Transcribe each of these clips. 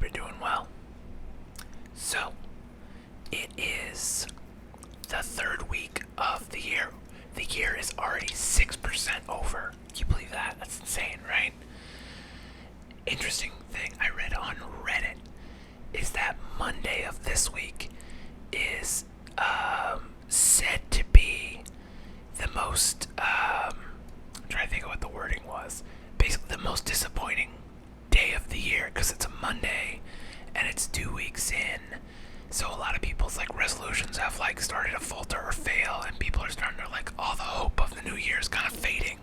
you're doing well. So, it is the third week of the year. The year is already 6% over. Can you believe that? That's insane, right? Interesting thing I read on Reddit is that Monday of this week is said to be the most, I'm trying to think of what the wording was. Basically, the most disappointing day of the year because it's a Monday and it's 2 weeks in. So a lot of people's resolutions have started to falter or fail, and people are starting to all the hope of the new year is kind of fading.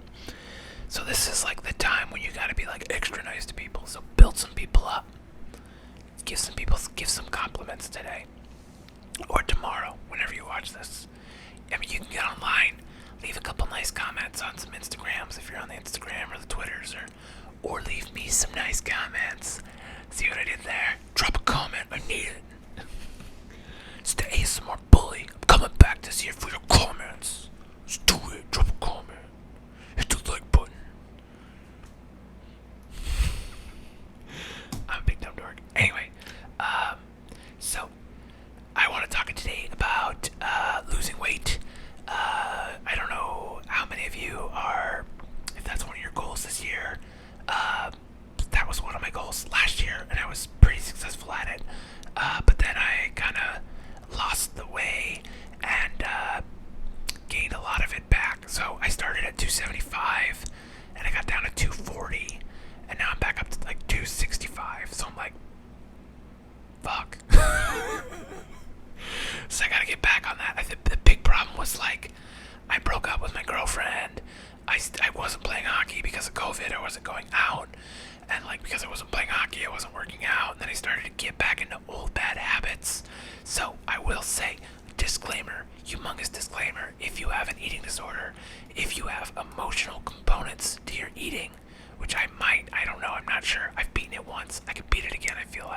So this is the time when you gotta be extra nice to people. So build some people up. Give some compliments today. Or tomorrow, whenever you watch this. I mean, you can get online, leave a couple nice comments on some Instagrams if you're on the Instagram or the Twitters, or leave me some nice comments. See what I did there? Drop a comment, I need it. It's the ASMR bully. I'm coming back this year for your comments. Let's do it. Drop a comment. Hit the like button. I'm a big dumb dork. Anyway, so I want to talk today about losing weight. I don't know how many of you are, if that's one of your goals this year. That was one of my goals last year, and I was pretty successful at it. But then I kind of lost the way and gained a lot of it back. So I started at 275, and I got down to 240, and now I'm back up to 265. So I'm fuck. So I gotta get back on that. I think the big problem was I broke up with my girlfriend. I wasn't playing hockey because of COVID. I wasn't going out, and because I wasn't playing hockey, I wasn't working out. And then I started to get back into old bad habits. So I will say, disclaimer, humongous disclaimer: if you have an eating disorder, if you have emotional components to your eating, which I don't know, I'm not sure. I've beaten it once. I could beat it again. I feel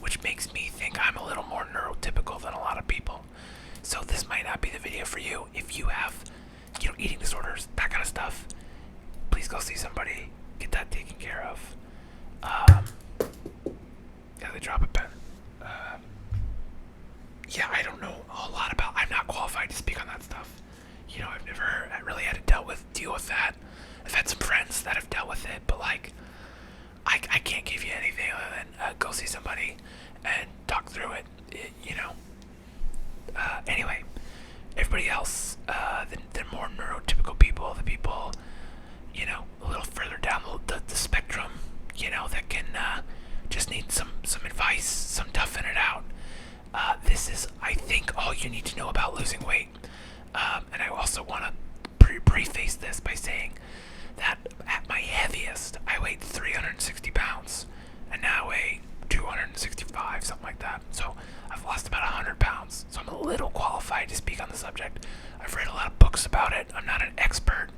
which makes me think I'm a little more neurotypical than a lot of people. So this might not be the video for you. If you have, eating disorders, that kind of stuff, please go see somebody. Get that taken care of. Yeah, they drop a pen. Yeah, I don't know a whole lot about. I'm not qualified to speak on that stuff. I've never really had to deal with that. I've had some friends that have dealt with it, but I can't give you anything other than go see somebody and talk through it. Anyway, everybody else, the more neurotypical people, the people, a little further down the spectrum, that can just need some advice, some toughing it out. This is, I think, all you need to know about losing weight. And I also want to preface this by saying that at my heaviest, I weighed 360 pounds, and now I weigh 265, something like that. So I've lost about 100 pounds. So I'm a little qualified to speak on the subject. I've read a lot of books about it. I'm not an expert.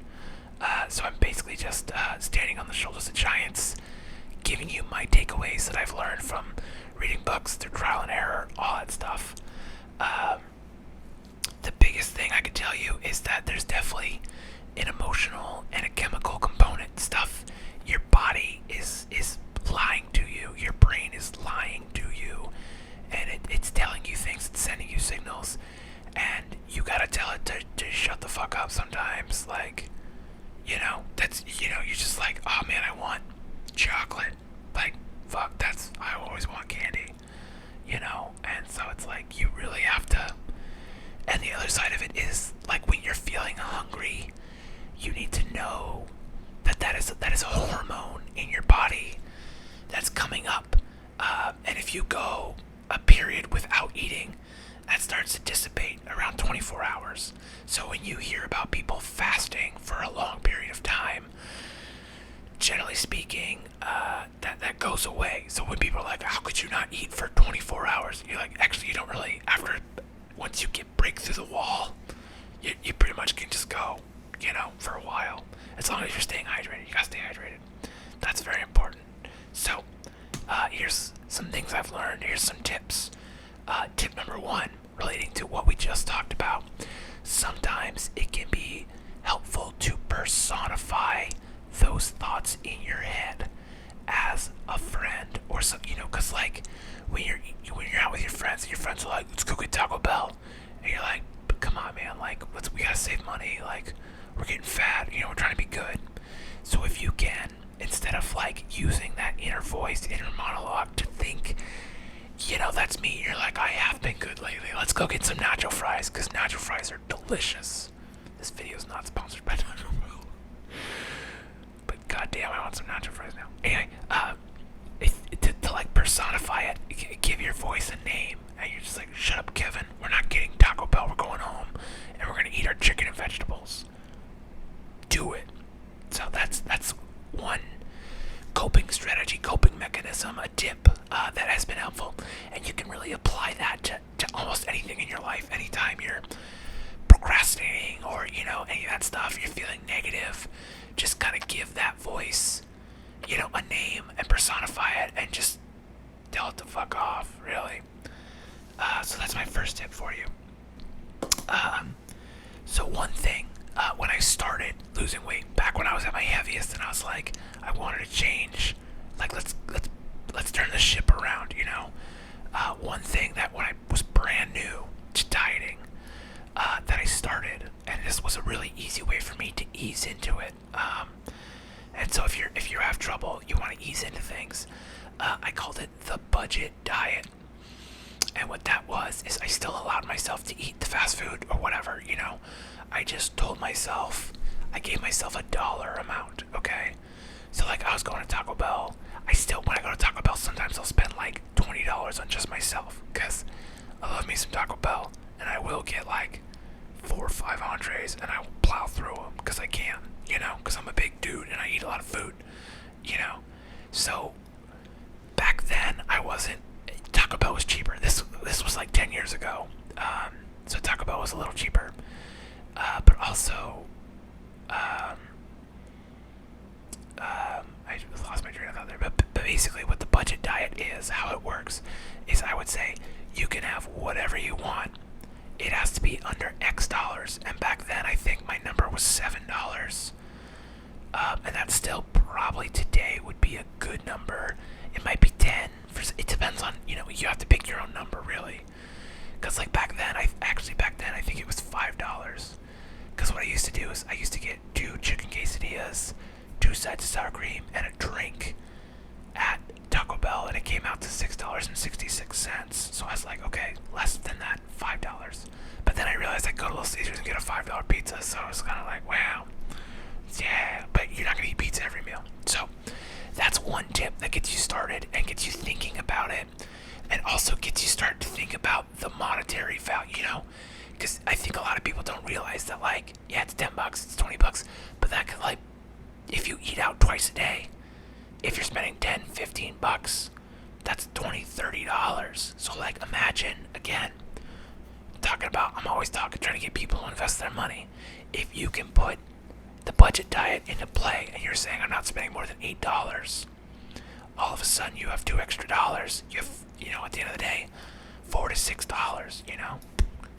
So I'm basically just standing on the shoulders of giants, giving you my takeaways that I've learned from reading books through trial and error, all that stuff. The biggest thing I could tell you is that there's definitely an emotional and a chemical component. Stuff your body is lying to you, your brain is lying to you, and it's telling you things, it's sending you signals, and you gotta tell it to shut the fuck up sometimes. That's you're just oh man, I want chocolate. Fuck, I always want candy. And so it's you really have to. And the other side of it is when you're feeling hungry, you need to know that is a hormone in your body that's coming up. And if you go a period without eating, that starts to dissipate around 24 hours. So when you hear about people fasting for a long period of time, generally speaking, that goes away. So when people are how could you not eat for 24 hours? You're actually, you don't really, once you break through the wall, you pretty much can just go, for a while. As long as you're staying hydrated, you gotta stay hydrated. That's very important. So, here's some things I've learned. Here's some tips. Tip number 1, relating to what we just talked about. Sometimes it can be helpful to personify those thoughts in your head as a friend your friends are like, let's go get Taco Bell. And you're like, but come on, man, like, we gotta save money. Like, we're getting fat, we're trying to be good. So if you can, instead of like using that inner voice, inner monologue to think, that's me. You're like, I have been good lately. Let's go get some nacho fries, because nacho fries are delicious. This video is not sponsored by Nacho Bell. But goddamn, I want some nacho fries now. Anyway, to like personify it, give your voice a name. And you're just like, shut up, Kevin. We're not getting Taco Bell. We're going home. And we're going to eat our chicken and vegetables. Do it. So that's one coping strategy, coping mechanism, a tip that has been helpful, and you can really apply that to almost anything in your life. Anytime you're procrastinating or any of that stuff, you're feeling negative, just kind of give that voice a name and personify it and just tell it to fuck off, really. So that's my first tip for you. So one thing, when I started losing weight, back when I was at my heaviest, and I was like, I wanted to change, like let's turn the ship around, one thing that when I was brand new to dieting, that I started, and this was a really easy way for me to ease into it. And so if you have trouble, you want to ease into things, I called it the budget diet. And what that was is I still allowed myself to eat the fast food or whatever, I just told myself, I gave myself a dollar amount, okay? So like I was going to Taco Bell, when I go to Taco Bell, sometimes I'll spend like $20 on just myself, because I love me some Taco Bell, and I will get like 4 or 5 entrees, and I will plow through them, because I can, because I'm a big dude, and I eat a lot of food, So back then, Taco Bell was cheaper. This was like 10 years ago, so Taco Bell was a little cheaper, but also, I lost my train of thought there, but basically what the budget diet is, how it works, is I would say you can have whatever you want. It has to be under X dollars, and back then I think my number was $7, and that still probably today would be a good number. It might be 10. It depends on, you have to pick your own number, really. Because like back then I think it was $5. Because what I used to do is I used to get 2 chicken quesadillas, 2 sides of sour cream, and a drink at Taco Bell, and it came out to $6.66. So I was like, okay, less than that, $5. But then I realized I'd go to Little Caesars and get a $5 pizza, so I was kind of like, wow, yeah, but you're not going to eat pizza every meal. So that's one tip that gets you started and gets you thinking about it, and also gets you started to think about the monetary value, because I think a lot of people don't realize that, like, yeah, it's $10, it's $20, but that could, like, if you eat out twice a day, if you're spending $10, $15, that's $20, $30. So like, imagine, again, I'm always trying to get people to invest their money. If you can put the budget diet into play, and you're saying, I'm not spending more than $8, all of a sudden you have $2 extra. You have, at the end of the day, $4 to $6,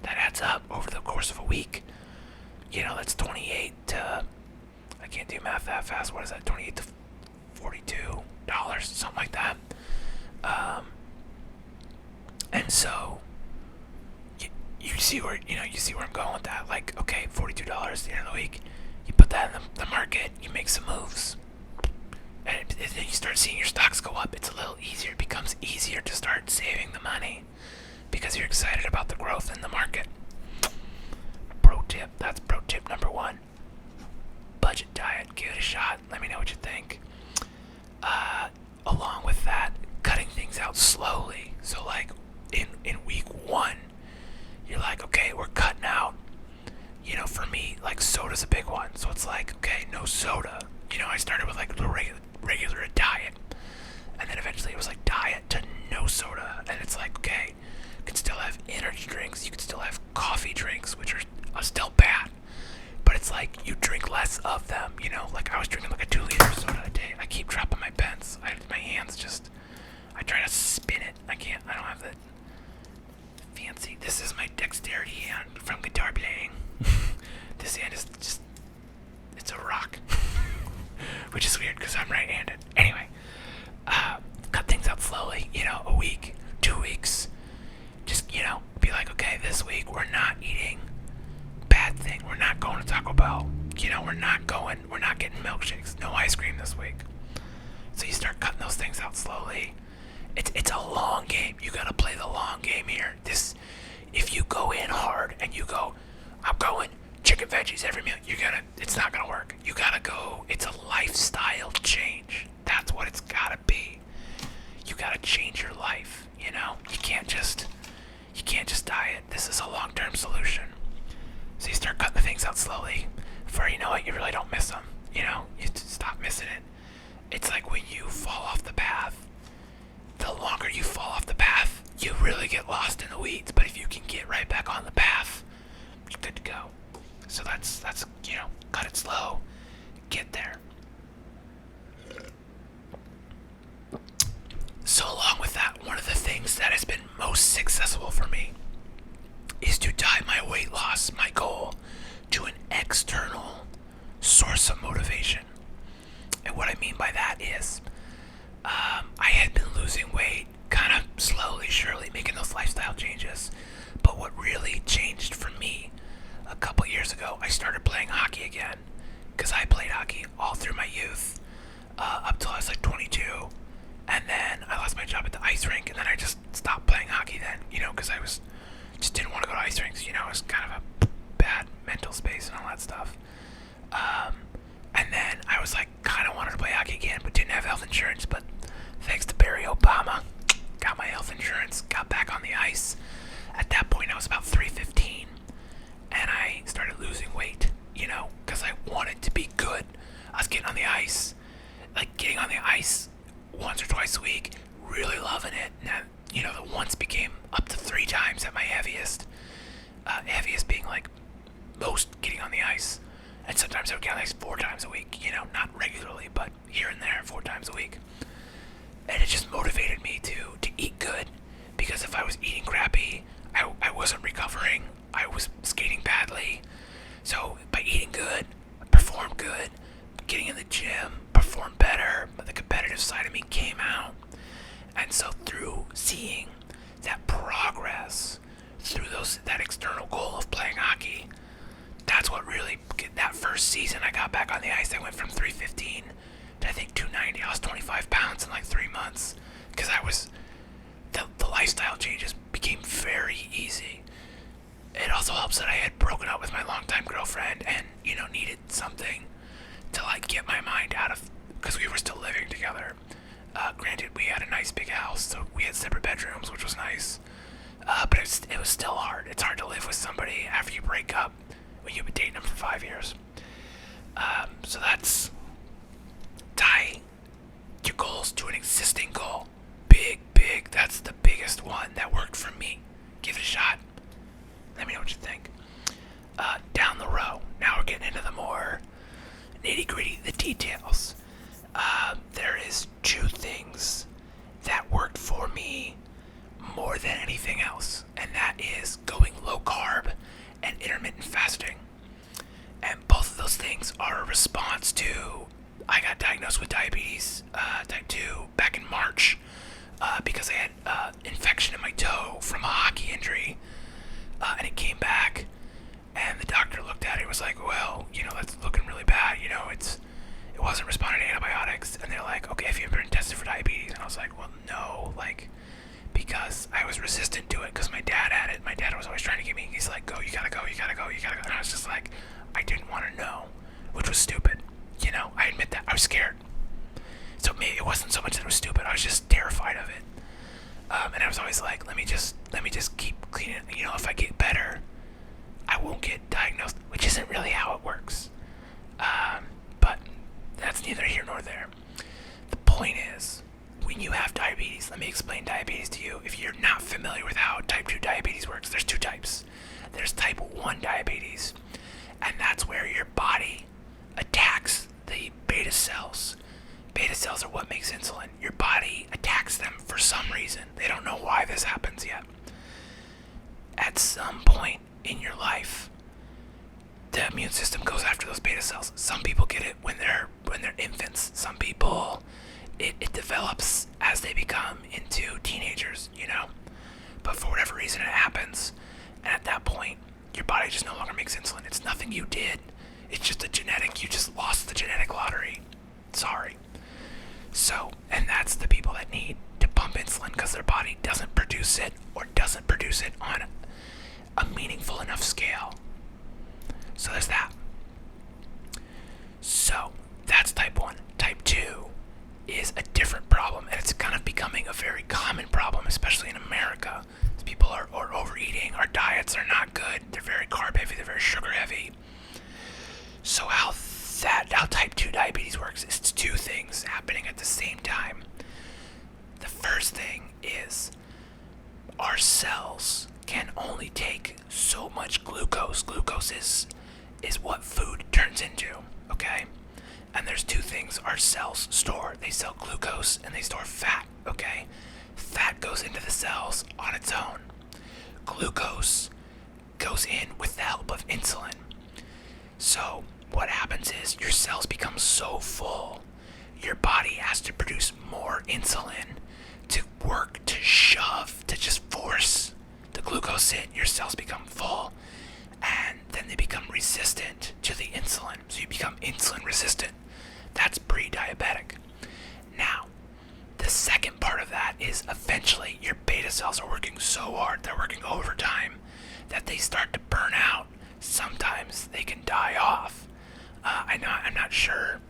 that adds up over the course of a week. That's 28 to, I can't do math that fast. What is that? 28 to $42, something like that. And so you see where I'm going with that. Like, okay, $42 at the end of the week. You put that in the market. You make some moves, and then you start seeing your stocks go up. It's a little easier. It becomes easier to start saving the money because you're excited about the growth in the market. Pro tip. That's pro tip number 1. Budget diet. Give it a shot. Let me know what you think. Along with that, cutting things out slowly. So like in week 1, you're like, okay, we're cutting out. For me, like, soda's a big one. So it's like, okay, no soda. I started with like a regular diet, and then eventually it was like diet to no soda. And it's like, okay, you can still have energy drinks, you can still have coffee drinks, which are still bad, but it's like you drink less of them. Like I was drinking like a 2-liter soda a day. I keep dropping my pens. My hands just, I try to spin it. I can't. I don't have the fancy. This is my dexterity hand from guitar playing. This hand is just, it's a rock. Which is weird because I'm right-handed. Anyway, cut things out slowly, a week, 2 weeks. Just, you start cutting those things out slowly. It's a long game. You gotta play the long game here. If you go in hard and you go, I'm going chicken veggies every meal, it's not gonna work. You gotta go. It's a lifestyle change. That's what it's gotta be. You gotta change your life. You can't just diet. This is a long-term solution. So you start cutting the things out slowly. Before you know it, you really don't miss them. You stop missing it. It's like when you fall off the path. The longer you fall off the path, you really get lost in the weeds. But if you can get right back on the path, you're good to go. So that's cut it slow, get there. So along with that, one of the things that has been most successful for me is to tie my weight loss, my goal, to an external source of motivation. And what I mean by that is, I had been losing weight kind of slowly, surely, making those lifestyle changes. But what really changed for me a couple years ago, I started playing hockey again. Because I played hockey all through my youth, up till I was like 22. And then I lost my job at the ice rink, and then I just stopped playing hockey then, because I just didn't want to go to ice rinks. It was kind of a bad mental space and all that stuff. And then I was like, kind of wanted to play hockey again, but didn't have health insurance. But thanks to Barry Obama, got my health insurance, got back on the ice. At that point, I was about 315, and I started losing weight, because I wanted to be good. I was getting on the ice, once or twice a week, really loving it. Now, the once became up to 3 times at my heaviest. Heaviest being like most getting on the ice. And sometimes I would get on the ice 4 times a week, not regularly, but here and there, 4 times a week. And it just motivated me to eat good, because if I was eating crappy, I wasn't recovering. I was skating badly. So by eating good, perform good, getting in the gym, perform better, but the competitive side of me came out. And so through seeing that progress, through that external goal of playing hockey, that's what really, that first season I got back on the ice, I went from 315 to I think 290. I lost 25 pounds in like 3 months, because the lifestyle changes became very easy. It also helps that I had broken up with my longtime girlfriend and, needed something to get my mind out of, because we were still living together. Granted, we had a nice big house, so we had separate bedrooms, which was nice. But it was still hard. It's hard to live with somebody after you break up when you've been dating them for 5 years. So that's tie your goals to an existing goal. Big. That's the biggest one that worked for me. Give it a shot. Let me know what you think. Down the row. Now we're getting into the more nitty-gritty, the details. There is 2 things that worked for me more than anything else, and that is going low carb and intermittent fasting. And both of those things are a response to, I got diagnosed with diabetes type 2 back in March, because I had infection in my toe from a hockey injury, and it came back, and the doctor looked at it and was like, well, that's looking really bad, it wasn't responding to antibiotics. And they're like, okay, have you ever been tested for diabetes? And I was like, well, no, because I was resistant to it, because my dad had it. My dad was always trying to get me, he's like, go, you gotta go. And I was just like, I didn't want to know, which was stupid. I admit that, I was scared. So maybe it wasn't so much that it was stupid, I was just terrified of it. And I was always like, let me just keep cleaning. If I get better, I won't get diagnosed, which isn't really how it works. But that's neither here nor there. The point is, when you have diabetes, let me explain diabetes to you. If you're not familiar with how type 2 diabetes works, there's 2 types. There's type 1 diabetes, and that's where your body attacks the beta cells. Beta cells are what makes insulin. Your body attacks them for some reason. They don't know why this happens yet. At some point in your life, the immune system goes after those beta cells. Some people get it when they're infants. Some people, it develops as they become into teenagers, But for whatever reason, it happens. And at that point, your body just no longer makes insulin. It's nothing you did. It's just a genetic. You just lost the genetic lottery. Sorry. So, and that's the people that need to pump insulin because their body doesn't produce it or doesn't produce it on a meaningful enough scale. So there's that. So that's type 1. Type 2 is a different problem, and it's kind of becoming a very common problem, especially in America. People are overeating, our diets are not good, they're very carb heavy, they're very sugar heavy. So how type 2 diabetes works is two things happening at the same time. The first thing is our cells can only take so much glucose. Glucose is what food turns into, okay? And there's two things our cells store. They store glucose and they store fat, okay? Fat goes into the cells on its own. Glucose goes in with the help of insulin. So what happens is your cells become so full, your body has to produce more insulin to work, to shove, to just force the glucose in. Your cells become full, and then they become resistant to the insulin. So you become insulin resistant. That's pre-diabetic. Now, the second part of that is eventually your beta cells are working so hard, they're working overtime, that they start to burn out. Sometimes they can die off. I'm not sure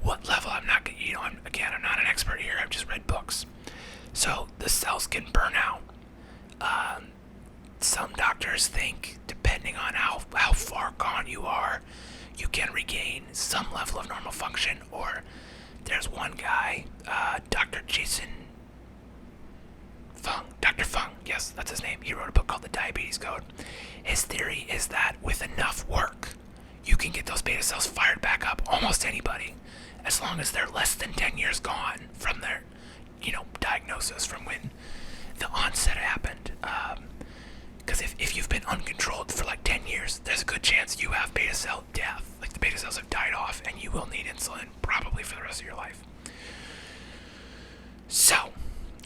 what level. I'm not an expert here. I've just read books. So the cells can burn out. Some doctors think, depending on how far gone you are, you can regain some level of normal function. Or there's one guy, Dr. Fung, yes, that's his name. He wrote a book called The Diabetes Code. His theory is that with enough work, you can get those beta cells fired back up, almost anybody, as long as they're less than 10 years gone from their, diagnosis, from when the onset happened. Because if you've been uncontrolled for like 10 years, there's a good chance you have beta cell death. Like the beta cells have died off, and you will need insulin probably for the rest of your life. So,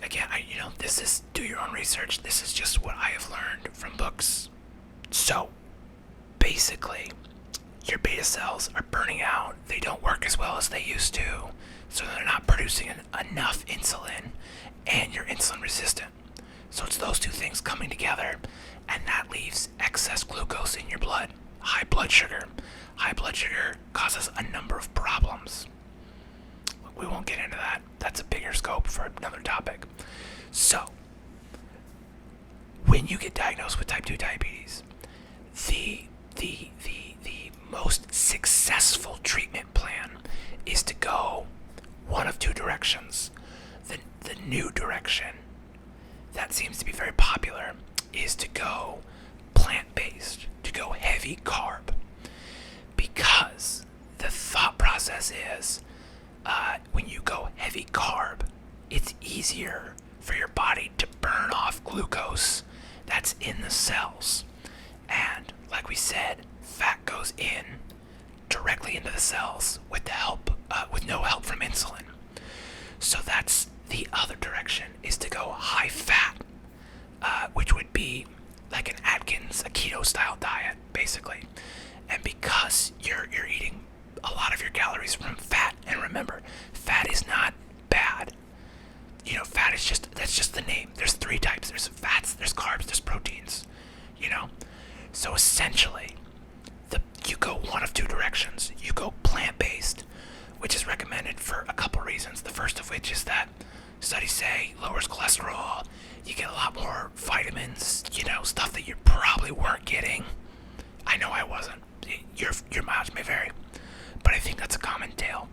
again, this is do your own research. This is just what I have learned from books. So, basically, your beta cells are burning out. They don't work as well as they used to, so they're not producing enough insulin, and you're insulin resistant. So it's those two things coming together, and that leaves excess glucose in your blood. High blood sugar. High blood sugar causes a number of problems. We won't get into that. That's a bigger scope for another topic. So, when you get diagnosed with type 2 diabetes, the most successful treatment plan is to go one of two directions. The new direction that seems to be very popular is to go plant-based, to go heavy carb, because the thought process is when you go heavy carb, it's easier for your body to burn off glucose that's in the cells. And like we said, fat goes in directly into the cells with no help from insulin. So that's the other direction, is to go high fat, which would be like an Atkins, a keto style diet, basically. And because you're eating a lot of your calories from fat, and remember, fat is not bad. Fat is that's just the name. There's three types. There's fats, there's carbs, there's proteins. So essentially, you go one of two directions. You go plant-based, which is recommended for a couple reasons. The first of which is that studies say lowers cholesterol. You get a lot more vitamins, stuff that you probably weren't getting. I know I wasn't. Your mileage may vary, but I think that's a common tale.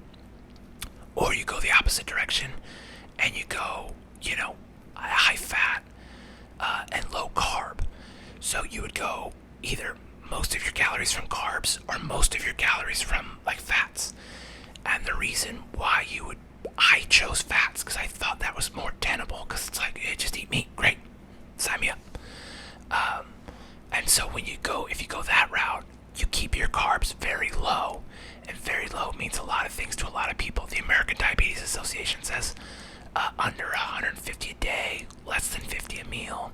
Or you go the opposite direction, and you go, high fat and low carb. So you would go either most of your calories from carbs or most of your calories from like fats. And the reason why I chose fats because I thought that was more tenable, because it's like, just eat meat, great, sign me up. And so if you go that route, you keep your carbs very low, and very low means a lot of things to a lot of people. The American Diabetes Association says under 150 a day, less than 50 a meal.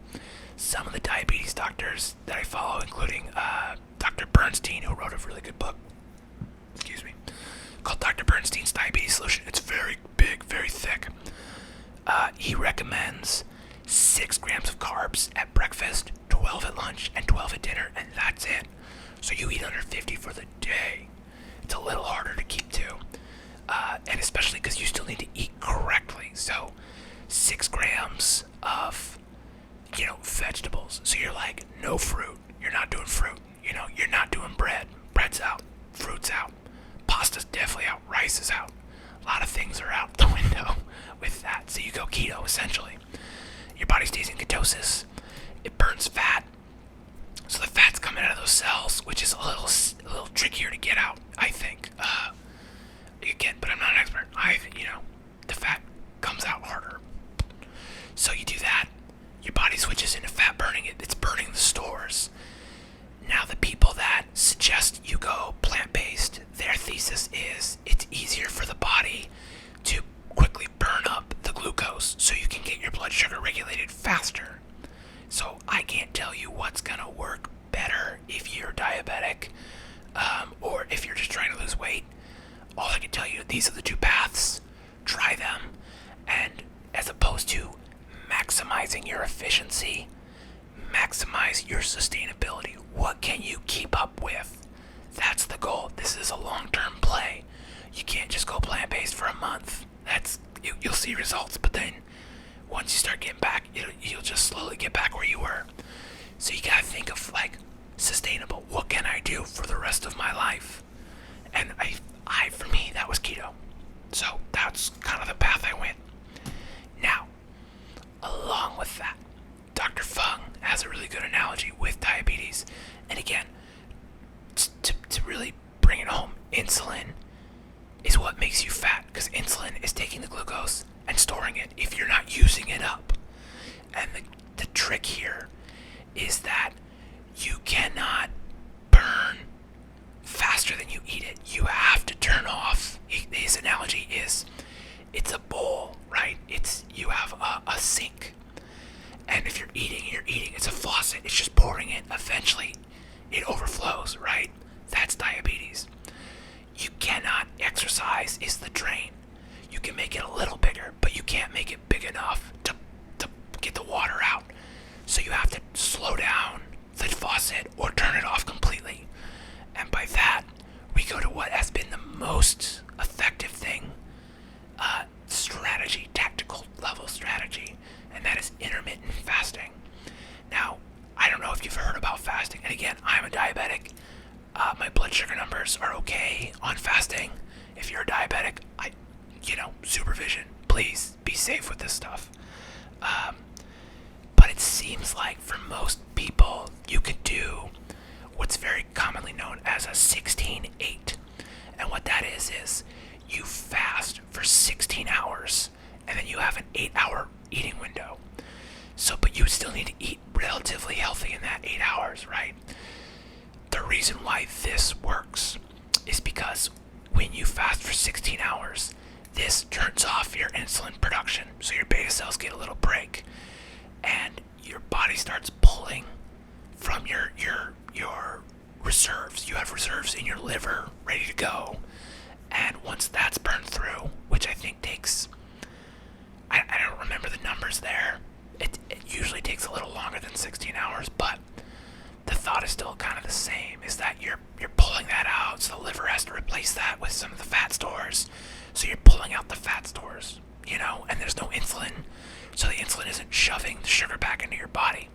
Some of the diabetes doctors that I follow, including Dr. Bernstein, who wrote a really good book, called Dr. Bernstein's Diabetes Solution. It's very big, very thick. He recommends 6 grams of carbs at breakfast, 12 at lunch, and 12 at dinner, and that's it. So you eat under 50 for the day. It's a little harder to keep to, and especially because you still need to eat correctly. So 6 grams of, vegetables. So you're like, no fruit. You're not doing fruit. You're not doing bread. Bread's out. Fruit's out. Pasta's definitely out. Rice is out. A lot of things are out the window with that. So you go keto, essentially. Your body stays in ketosis. It burns fat. So the fat's coming out of those cells, which is a little trickier to get out, I think. Again, but I'm not an expert. The fat comes out harder. So you do that. Your body switches into fat burning. It's burning the stores. Now, the people that suggest you go plant-based, their thesis is it's easier for the body to quickly burn up the glucose so you can get your blood sugar regulated faster. So I can't tell you what's going to work better if you're diabetic or if you're just trying to lose weight. All I can tell you, these are the 2 paths. Try them. And as opposed to maximizing your efficiency, maximize your sustainability. What can you keep up with? That's the goal. This is a long-term play. You can't just go plant-based for a month. You'll see results, but then once you start getting back, you'll just slowly get back where you were. So you gotta think of sustainable. What can I do for the rest of my life? And for me, that was keto. So that's kind of the path I went. Now, along with that, Dr. Fung has a really good analogy with diabetes. And again, to really bring it home, insulin is what makes you fat, because insulin is taking the glucose and storing it if you're not using it up. And the trick here is that you cannot burn faster than you eat it. You have to turn off. His analogy is it's a bowl, right? You have a sink. And if you're eating, it's a faucet. It's just pouring it. Eventually, it overflows, right? That's diabetes. You cannot exercise is the drain. You can make it a little bigger, but you can't make it big enough to get the water out. So you have to slow down the faucet or turn it off completely. And by that, we go to what has been the most effective thing, strategy, tactical level strategy, and that is intermittent fasting. Now, I don't know if you've heard about fasting, and again, I'm a diabetic. My blood sugar numbers are okay on fasting. If you're a diabetic, supervision. Please be safe with this stuff. But it seems like for most people, you could do what's very commonly known as a 16-8. And what that is you fast for 16 hours, and then you have an 8-hour eating window. So, but you still need to eat relatively healthy in that 8 hours, right? The reason why this works is because when you fast for 16 hours, this turns off your insulin production, so your beta cells get a little break, and your body starts pulling from your reserves. You have reserves in your liver ready to go, and once that's burned through, which I think takes, I don't remember the numbers there, it usually takes a little longer than 16 hours, but the thought is still kind of the same, is that you're pulling that out, so the liver has to replace that with some of the fat stores. So you're pulling out the fat stores, and there's no insulin, so the insulin isn't shoving the sugar back into your body.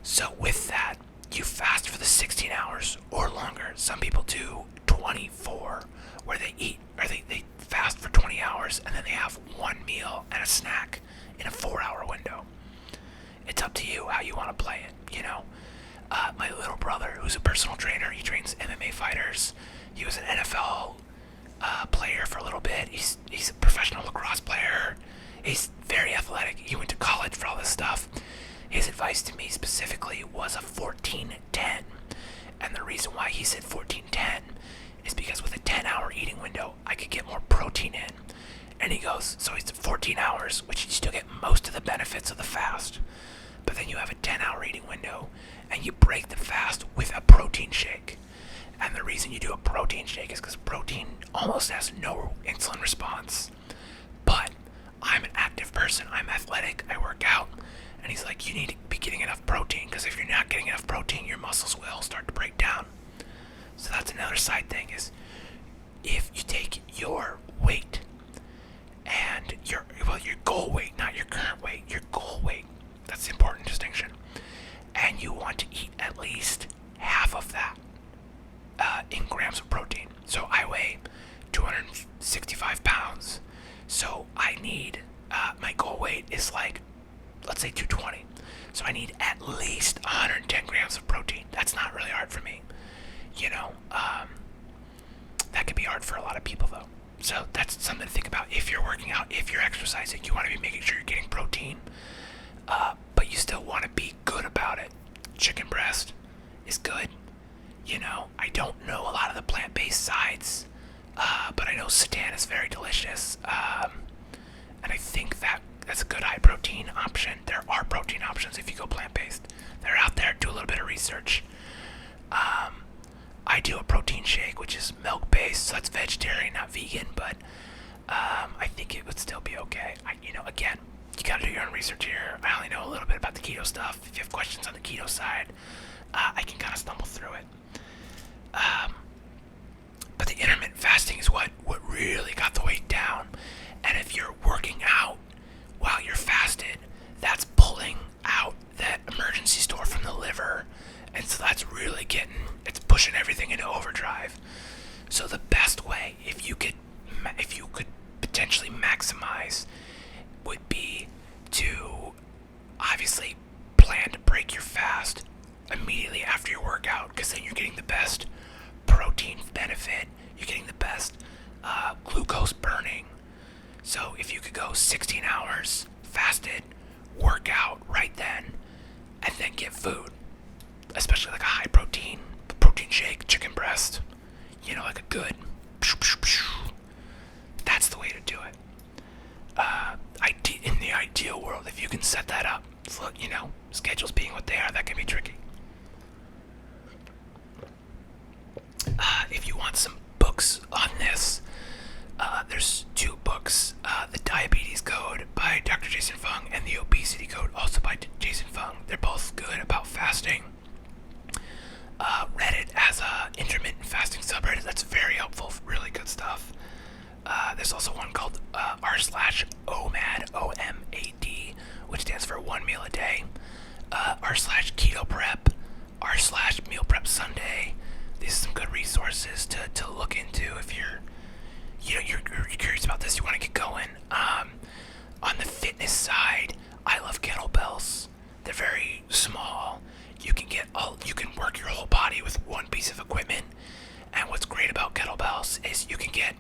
So with that, you fast for the 16 hours or longer. Some people do 24, where they eat, or they fast for 20 hours, and then they have one meal and a snack in a 4-hour window. It's up to you how you want to play it, My little brother, who's a personal trainer, he trains MMA fighters. He was an NFL player for a little bit. He's a professional lacrosse player. He's very athletic. He went to college for all this stuff. His advice to me specifically was a 14-10. And the reason why he said 14-10 is because with a 10-hour eating window, I could get more protein in. And he goes, so it's 14 hours, which you still get most of the benefits of the fast. But then you have a 10-hour eating window, and you break the fast with a protein shake. And the reason you do a protein shake is because protein almost has no insulin response. But I'm an active person. I'm athletic. I work out. And he's like, you need to be getting enough protein, because if you're not getting enough protein, your muscles will start to break down. So that's another side thing, is if you take your weight and your goal weight, not your current weight, your goal weight, that's the important distinction, and you want to eat at least half of that in grams of protein. So I weigh 265 pounds, so I need, my goal weight is like, let's say 220. So I need at least 110 grams of protein. That's not really hard for me. That can be hard for a lot of people though. So that's something to think about. If you're working out, if you're exercising, you want to be making sure you're getting protein, but you still want to be good about it. Chicken breast is good. I don't know a lot of the plant-based sides, but I know seitan is very delicious, and I think that's a good high protein option. There are protein options if you go plant-based. They're out there. Do a little bit of research. I do a protein shake, which is milk-based, so that's vegetarian, not vegan, but I think it would still be okay. Again, you gotta do your own research here. I only know a little bit about the keto stuff. If you have questions on the keto side, I can kind of stumble through it. But the intermittent fasting is what really got the weight down. And if you're working out while you're fasted, that's pulling out that emergency store from the liver. And so that's really it's pushing everything into overdrive. So the best way, if you could potentially maximize, would be to obviously plan to break your fast immediately after your workout, because then you're getting the best protein benefit, you're getting the best glucose burning. So if you could go 16 hours fasted, work out right then, and then get food, especially like a high protein shake, chicken breast, like a good, that's the way to do it. In the ideal world, if you can set that up, so, schedules being what they are, that can be tricky. If you want some books on this, there's two books, The Diabetes Code by Dr. Jason Fung and The Obesity Code, also by Jason Fung. They're both good about fasting. Reddit as a intermittent fasting subreddit, that's very helpful, really good stuff. There's also one called r/OMAD, OMAD, which stands for 1 meal a day, r/keto prep, r/meal prep Sunday. These are some good resources to look into if you're curious about this, you want to get going. On the fitness side, I love kettlebells. They're very small. You can work your whole body with one piece of equipment. And what's great about kettlebells is you can get,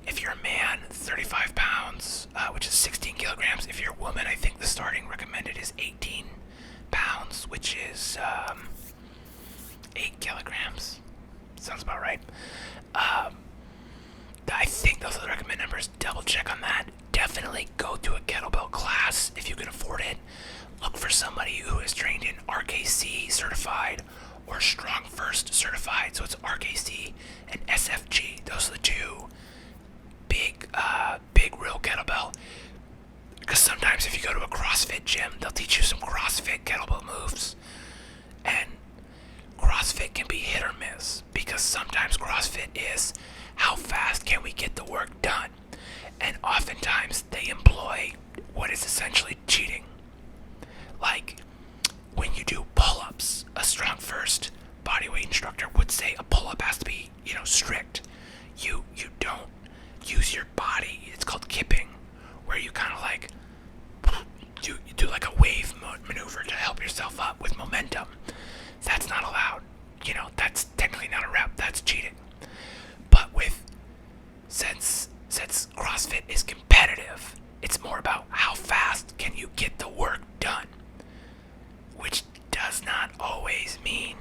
if you're a man, 35 pounds, which is 16 kilograms. If you're a woman, I think the starting recommended is 18 pounds, which is 8 kilograms. Sounds about right. I think those are the recommended numbers. Double check on that. Definitely go to a kettlebell class if you can afford it. Look for somebody who is trained in RKC certified or Strong First certified. So it's RKC and SFG. Those are the two big real kettlebell. Because sometimes if you go to a CrossFit gym, they'll teach you some CrossFit kettlebell moves. And CrossFit can be hit or miss, because sometimes CrossFit is how fast can we get the work done, and oftentimes they employ what is essentially cheating. Like when you do pull-ups, a Strong First bodyweight instructor would say a pull-up has to be, strict. You don't use your body. It's called kipping, where you kind of like you do like a wave maneuver to help yourself up with momentum. That's not allowed. That's technically not a rep. That's cheating. But since CrossFit is competitive, it's more about how fast can you get the work done, which does not always mean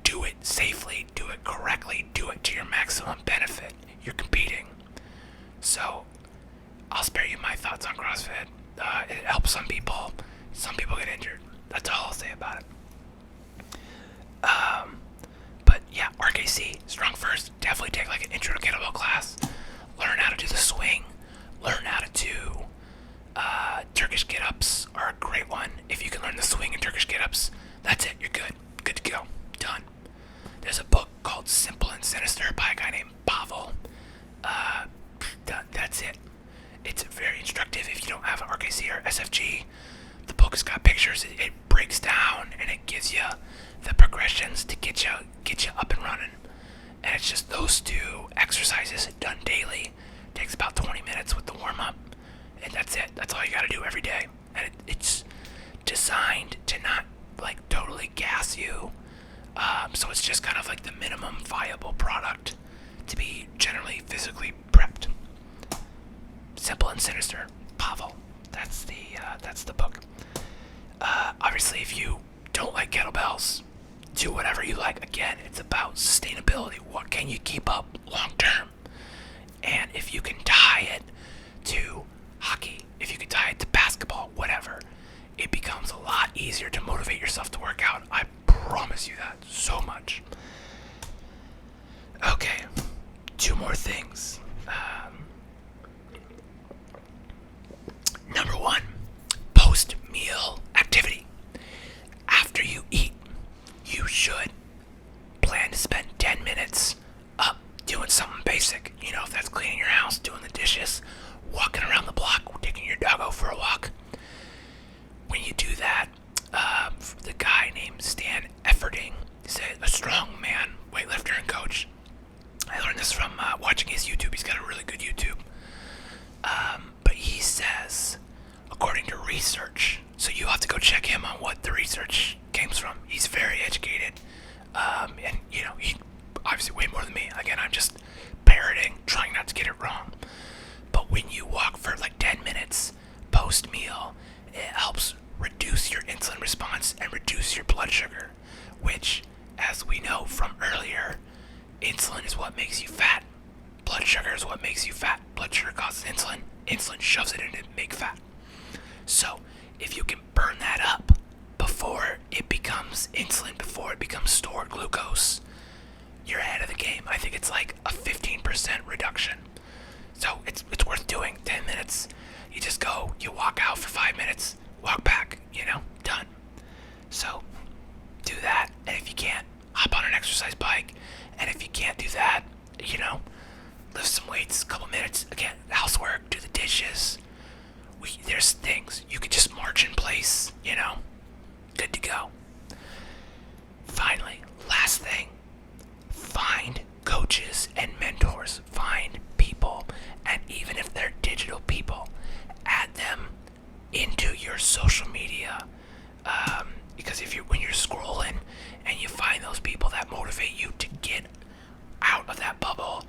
do it safely, do it correctly, do it to your maximum benefit. You're competing. So I'll spare you my thoughts on CrossFit. It helps some people. Some people get injured. That's all I'll say about it. But Yeah, RKC, strong first. Definitely take like an intro to kettlebell class. Learn how to do the swing. Learn how to do Turkish get-ups are a great one. If you can learn the swing and Turkish get-ups, that's it. You're good. Good to go. Done. There's a book called Simple and Sinister by a guy named Pavel. That's it. It's very instructive if you don't have an RKC or SFG. The book has got pictures. It breaks down and it gives you the progressions to get you up and running. And it's just those two exercises done daily. Takes about 20 minutes with the warm-up. And that's it. That's all you gotta do every day. And it's designed to not like totally gas you. So it's just kind of like the minimum viable product to be generally physically prepped. Simple and Sinister, Pavel. That's the book. Obviously, if you don't like kettlebells, do whatever you like. Again, it's about sustainability. What can you keep up long term? And if you can tie it to hockey, if you can tie it to basketball, whatever, it becomes a lot easier to motivate yourself to work out. I promise you that so much. Okay, two more things. Number one, post-meal activity. After you eat, you should plan to spend 10 minutes up doing something basic. You know, if that's cleaning your house, doing the dishes, walking around the block, taking your doggo for a walk. When you do that, the guy named Stan Efferding is a strong man, weightlifter and coach. I learned this from watching his YouTube. He's got a really good YouTube. But he says, according to research, so you have to go check him on what the research came from. He's very educated. And, you know, he obviously way more than me. Again, I'm just parroting, trying not to get it wrong. But when you walk for like 10 minutes post-meal, it helps reduce your insulin response and reduce your blood sugar, which, as we know from earlier, insulin is what makes you fat. Blood sugar is what makes you fat. Blood sugar causes insulin. Insulin shoves it in to make fat. So, if you can burn that up before it becomes insulin, before it becomes stored glucose, you're ahead of the game. I think it's like a 15% reduction. So it's worth doing. 10 minutes. You just go, you walk out for 5 minutes, walk back, done. So do that. And if you can't, hop on an exercise bike. And if you can't do that, lift some weights, a couple minutes. Again, housework, do the dishes. There's things. You could just march in place, good to go. Finally, last thing. Find coaches and mentors. Find people, and even if they're digital people, add them into your social media. Because when you're scrolling and you find those people that motivate you to get out of that bubble,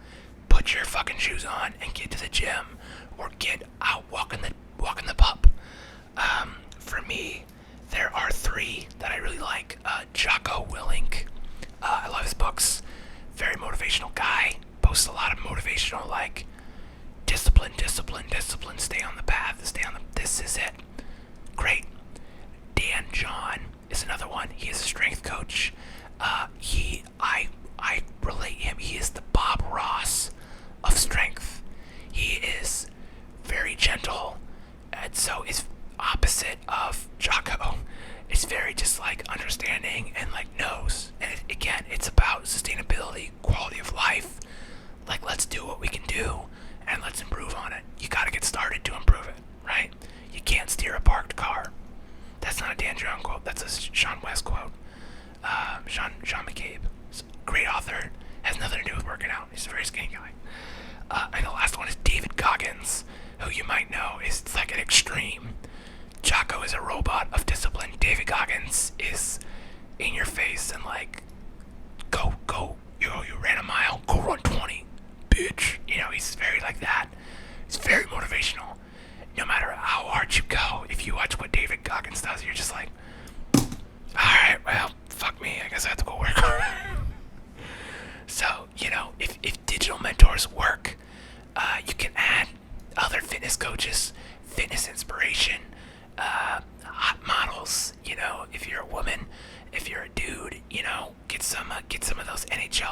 put your fucking shoes on and get to the gym, or get out walking the pup. For me, there are 3 that I really like. Jocko Willink. I love his books. Very motivational guy. Posts a lot of motivational, like, discipline, stay on the path, this is it. Great. Dan John is another one. He is a strength coach. I relate him. He is the Bob Ross of strength. He is very gentle, and so is opposite of Jocko. It's very just like understanding and like knows. And again, it's about sustainability, quality of life. Like, let's do what we can do and let's improve on it. You gotta get started to improve it, right? You can't steer a parked car. That's not a Dan John quote. That's a Sean West quote. Sean McCabe. Great author. Has nothing to do with working out. He's a very skinny guy. And the last one is David Goggins, who you might know is like an extreme. Jocko is a robot of discipline. David Goggins is in your face and like, go. You ran a mile. Go run 20, bitch. He's very like that. He's very motivational. No matter how hard you go, if you watch what David Goggins does, you're just like, alright, well, fuck me, I guess I have to go work. So, if digital mentors work, you can add other fitness coaches, fitness inspiration, hot models. If you're a woman, if you're a dude, get some of those NHL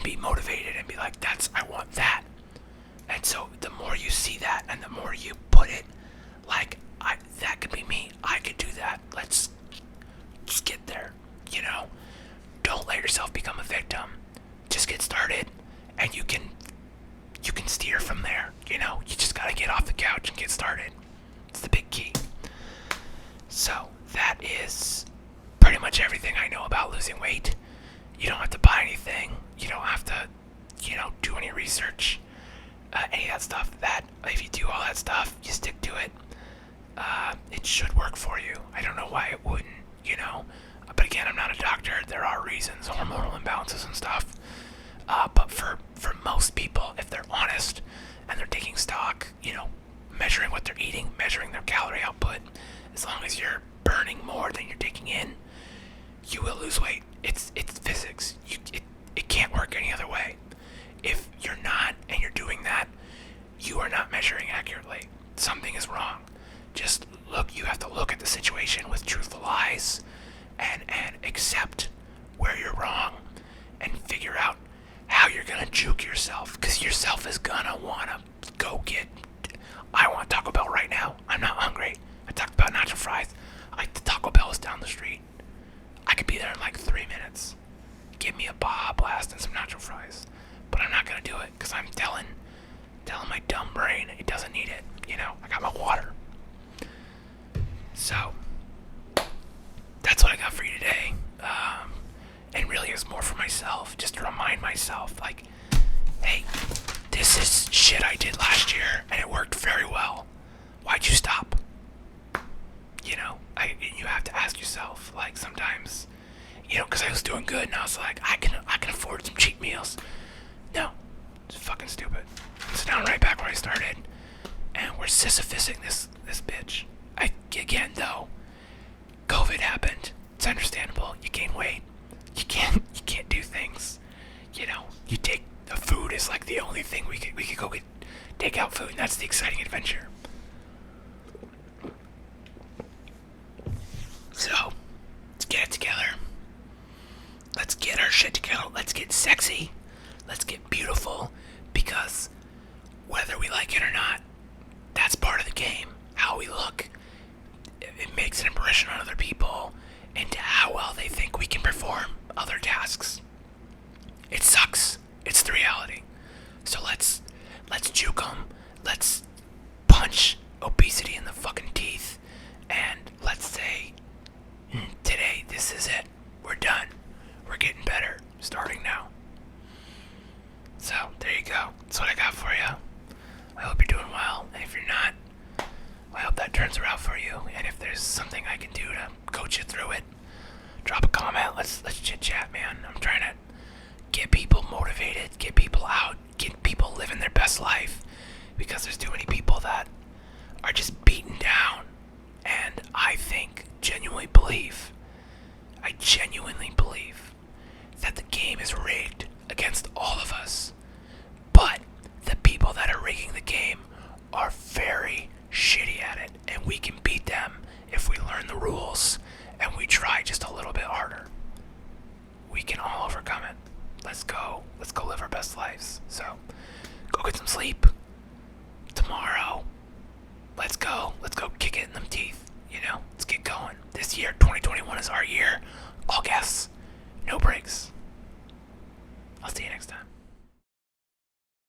and be motivated and be like, I want that. And so the more you see that and the more you put it like, that could be me. I could do that. Let's just get there, Don't let yourself become a victim. Just get started and you can steer from there, You just gotta get off the couch and get started. It's the big key. So that is pretty much everything I know about losing weight. You don't have to buy anything. You don't have to, do any research, any of that stuff. That if you do all that stuff, you stick to it. It should work for you. I don't know why it wouldn't, But again, I'm not a doctor. There are reasons, hormonal imbalances and stuff. But for most people, if they're honest and they're taking stock, measuring what they're eating, measuring their calorie output, as long as you're burning more than you're taking in, you will lose weight. It's physics. It can't work any other way. If you're not and you're doing that, you are not measuring accurately. Something is wrong. Just look. You have to look at the situation with truthful eyes and accept where you're wrong and figure out how you're gonna juke yourself, because yourself is gonna wanna go get. I want Taco Bell right now. I'm not hungry. I talked about nacho fries. The Taco Bell is down the street. I could be there in like 3 minutes. Give me a Baja Blast and some nacho fries. But I'm not gonna do it because I'm telling my dumb brain it doesn't need it. I got my water. So that's what I got for you today. And really it's more for myself, just to remind myself, like, hey, this is shit I did last year and it worked very well. Why'd you stop? You have to ask yourself, like, sometimes, because I was doing good and I was like, I can afford some cheap meals. No, it's fucking stupid. It's down right back where I started, and we're sisyphusing this bitch. Again though, COVID happened. It's understandable. You gain weight. You can't do things. You take the food is like the only thing we could go get takeout food, and that's the exciting adventure. So, let's get it together. Let's get our shit together. Let's get sexy. Let's get beautiful. Because whether we like it or not, that's part of the game. How we look. It makes an impression on other people into how well they think we can perform other tasks. It sucks. It's the reality. So let's juke them. Let's punch obesity in the fucking teeth. And let's say, today, this is it. We're done. We're getting better. Starting now. So, there you go. That's what I got for you. I hope you're doing well. And if you're not, I hope that turns around for you. And if there's something I can do to coach you through it, drop a comment. Let's chit chat, man. I'm trying to get people motivated, get people out, get people living their best life, because there's too many people that are just beaten down. And I genuinely believe that the game is rigged against all of us. But the people that are rigging the game are very shitty at it, and we can beat them if we learn the rules and we try just a little bit harder. We can all overcome it. Let's go live our best lives. So, go get some sleep. Tomorrow, let's go kick it in them teeth, let's get going. This year, 2021 is our year. All gas, no breaks.